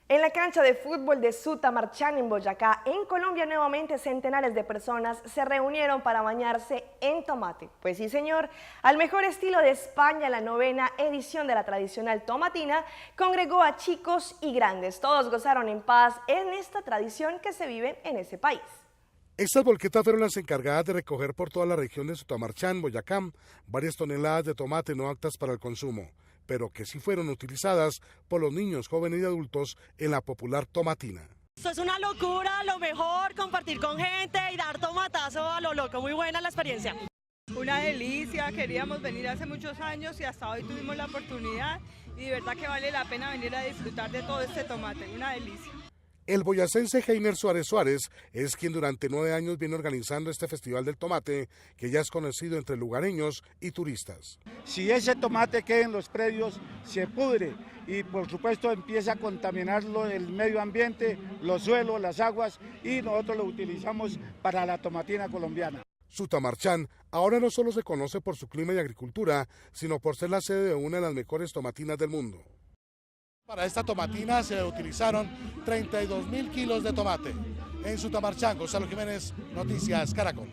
En la cancha de fútbol de Sutamarchán, en Boyacá, en Colombia, nuevamente centenares de personas se reunieron para bañarse en tomate. Pues sí, señor, al mejor estilo de España, la 9ª edición de la tradicional tomatina congregó a chicos y grandes. Todos gozaron en paz en esta tradición que se vive en ese país. Estas volquetas fueron las encargadas de recoger por toda la región de Sutamarchán, Boyacá, varias toneladas de tomate no aptas para el consumo, pero que sí fueron utilizadas por los niños, jóvenes y adultos en la popular tomatina. Esto es una locura, lo mejor, compartir con gente y dar tomatazo a lo loco, muy buena la experiencia. Una delicia, queríamos venir hace muchos años y hasta hoy tuvimos la oportunidad y de verdad que vale la pena venir a disfrutar de todo este tomate, una delicia. El boyacense Heiner Suárez Suárez es quien durante 9 años viene organizando este festival del tomate, que ya es conocido entre lugareños y turistas. Si ese tomate queda en los predios, se pudre y por supuesto empieza a contaminarlo el medio ambiente, los suelos, las aguas, y nosotros lo utilizamos para la tomatina colombiana. Sutamarchán ahora no solo se conoce por su clima y agricultura, sino por ser la sede de una de las mejores tomatinas del mundo. Para esta tomatina se utilizaron 32.000 kilos de tomate. En Sutamarchán, Gonzalo Jiménez, Noticias Caracol.